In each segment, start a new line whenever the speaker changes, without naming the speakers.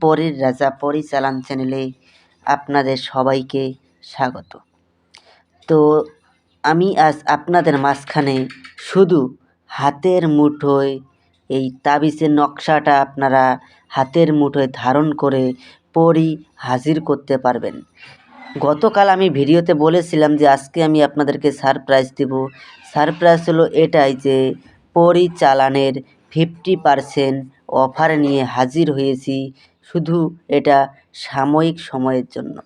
পরীর রাজা পরিচালন চ্যানেলে আপনাদের সবাইকে স্বাগত। তো আমি আজ আপনাদের মাঝখানে শুধু হাতের মুঠোয় এই তাবিজের নকশাটা আপনারা হাতের মুঠোয় ধারণ করে পরী হাজির করতে পারবেন। গতকাল আমি ভিডিওতে বলেছিলাম যে আজকে আমি আপনাদেরকে সারপ্রাইজ দেব। সারপ্রাইজ হলো এটাই যে পরী চালানের 50% অফার নিয়ে হাজির হয়েছি, শুধু এটা সাময়িক সময়ের জন্য।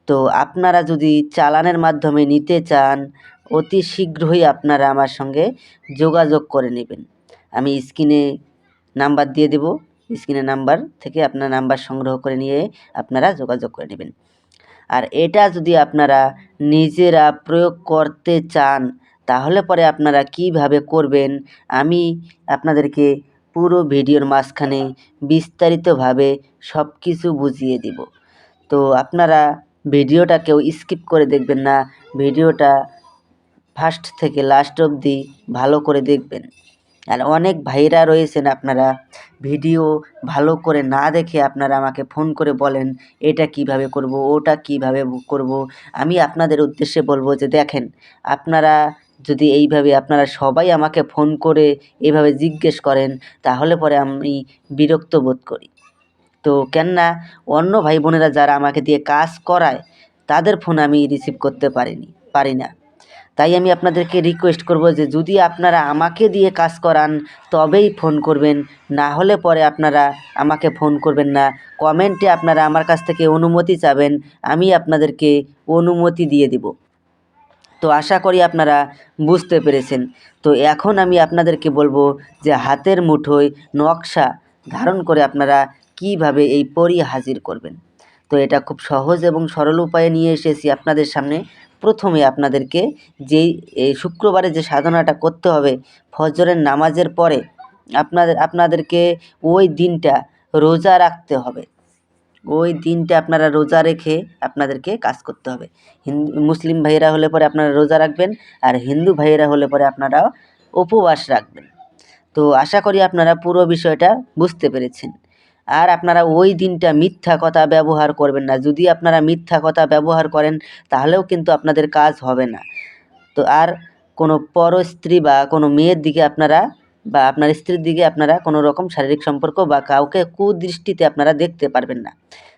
তো আপনারা যদি চালানের মাধ্যমে নিতে চান, অতি শীঘ্রই আপনারা আমার সঙ্গে যোগাযোগ করে নেবেন। আমি স্ক্রিনে নাম্বার দিয়ে দেব, স্ক্রিনে নাম্বার থেকে আপনার নাম্বার সংগ্রহ করে নিয়ে আপনারা যোগাযোগ করে নেবেন। আর এটা যদি আপনারা নিজেরা প্রয়োগ করতে চান, তাহলে পরে আপনারা কিভাবে করবেন আমি আপনাদেরকে পুরো ভিডিওর মাঝখানে বিস্তারিতভাবে সব কিছু বুঝিয়ে দিব। তো আপনারা ভিডিওটা কেউ স্কিপ করে দেখবেন না, ভিডিওটা ফার্স্ট থেকে লাস্ট অবধি ভালো করে দেখবেন। আর অনেক ভাইরা রয়েছেন, আপনারা ভিডিও ভালো করে না দেখে আপনারা আমাকে ফোন করে বলেন এটা কিভাবে করব, ওটা কিভাবে করব। আমি আপনাদের উদ্দেশ্যে বলবো যে দেখেন, আপনারা যদি এইভাবে আপনারা সবাই আমাকে ফোন করে এভাবে জিজ্ঞেস করেন, তাহলে পরে আমি বিরক্ত বোধ করি। তো কেননা অন্য ভাই বোনেরা যারা আমাকে দিয়ে কাজ করায়, তাদের ফোন আমি রিসিভ করতে পারি না। তাই আমি আপনাদেরকে রিকোয়েস্ট করব যে যদি আপনারা আমাকে দিয়ে কাজ করান তবেই ফোন করবেন, না হলে পরে আপনারা আমাকে ফোন করবেন না। কমেন্টে আপনারা আমার কাছ থেকে অনুমতি চাবেন, আমি আপনাদেরকে অনুমতি দিয়ে দিব। তো আশা করি আপনারা বুঝতে পেরেছেন। তো এখন আমি আপনাদেরকে বলবো যে হাতের মুঠোয় নকশা ধারণ করে আপনারা কিভাবে এই পরী হাজির করবেন। তো এটা খুব সহজ এবং সরল উপায়ে নিয়ে এসেছি আপনাদের সামনে। প্রথমে আপনাদেরকে এই শুক্রবারে যে সাধনাটা করতে হবে, ফজরের নামাজের পরে আপনাদেরকে ওই দিনটা রোজা রাখতে হবে। ওই দিনটা আপনারা রোজা রেখে আপনাদেরকে কাজ করতে হবে। মুসলিম ভাইয়েরা হলে পরে আপনারা রোজা রাখবেন, আর হিন্দু ভাইয়েরা হলে পরে আপনারা উপবাস রাখবেন। তো আশা করি আপনারা পুরো বিষয়টা বুঝতে পেরেছেন। আর আপনারা ওই দিনটা মিথ্যা কথা ব্যবহার করবেন না। যদি আপনারা মিথ্যা কথা ব্যবহার করেন, তাহলেও কিন্তু আপনাদের কাজ হবে না। তো আর কোনো পরস্ত্রী বা কোনো মেয়ের দিকে আপনারা বা আপনার স্ত্রীর দিকে আপনারা কোনো রকম শারীরিক সম্পর্ক বা কাউকে কুদৃষ্টিতে আপনারা দেখতে পারবেন না।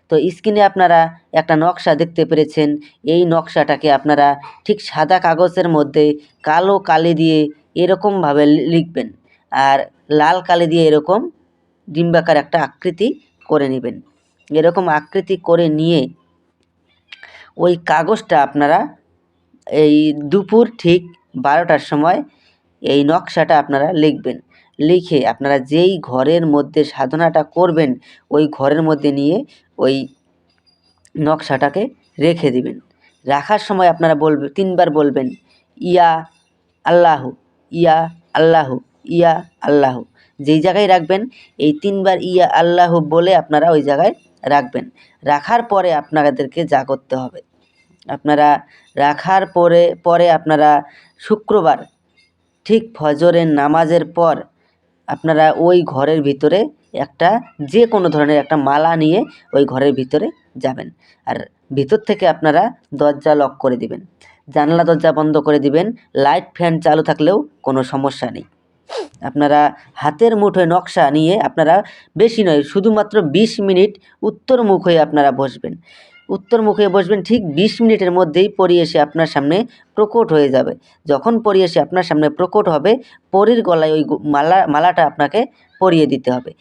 তো স্ক্রিনে আপনারা একটা নকশা দেখতে পেরেছেন। এই নকশাটাকে আপনারা ঠিক সাদা কাগজের মধ্যে কালো কালি দিয়ে এরকমভাবে লিখবেন, আর লাল কালি দিয়ে এরকম ডিম্বাকার একটা আকৃতি করে নেবেন। এরকম আকৃতি করে নিয়ে ওই কাগজটা আপনারা এই দুপুর ঠিক 12টার সময় এই নকশাটা আপনারা লিখবেন। লিখে আপনারা যেই ঘরের মধ্যে সাধনাটা করবেন, ওই ঘরের মধ্যে নিয়ে ওই নকশাটাকে রেখে দিবেন। রাখার সময় আপনারা 3 বার বলবেন ইয়া আল্লাহু, ইয়া আল্লাহু, ইয়া আল্লাহু। যেই জায়গায় রাখবেন এই 3 বার ইয়া আল্লাহু বলে আপনারা ওই জায়গায় রাখবেন। রাখার পরে আপনাদেরকে যা করতে হবে, আপনারা রাখার পরে আপনারা শুক্রবার ঠিক ফজরের নামাজের পর আপনারা ওই ঘরের ভিতরে একটা যে কোনো ধরনের একটা মালা নিয়ে ওই ঘরের ভিতরে যাবেন। আর ভিতর থেকে আপনারা দরজা লক করে দিবেন, জানলা দরজা বন্ধ করে দিবেন। লাইট ফ্যান চালু থাকলেও কোনো সমস্যা নেই। আপনারা হাতের মুঠোয় নকশা নিয়ে আপনারা বেশি নয়, শুধুমাত্র 20 মিনিট উত্তরমুখ হয়ে আপনারা বসবেন। উত্তরমুখ হয়ে বসবেন, ঠিক 20 মিনিটের মধ্যেই পরী এসে আপনার সামনে প্রকট হয়ে যাবে। যখন পরী এসে আপনার সামনে প্রকট হবে, পরীর গলায় ওই মালাটা আপনাকে পরিয়ে দিতে হবে।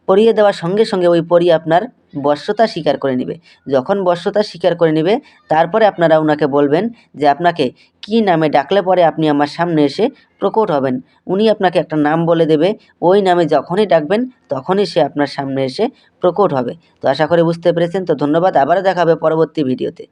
পরিয়ে দেওয়ার সঙ্গে সঙ্গে ওই পরী আপনার বশ্যতা স্বীকার করে নেবে। যখন বশ্যতা স্বীকার করে নেবে, তারপরে আপনারা ওনাকে বলবেন যে আপনাকে কী নামে ডাকলে পরে আপনি আমার সামনে এসে প্রকট হবেন। উনি আপনাকে একটা নাম বলে দেবে, ওই নামে যখনই ডাকবেন তখনই সে আপনার সামনে এসে প্রকট হবে। তো আশা করি বুঝতে পেরেছেন। তো ধন্যবাদ, আবারও দেখা হবে পরবর্তী ভিডিওতে।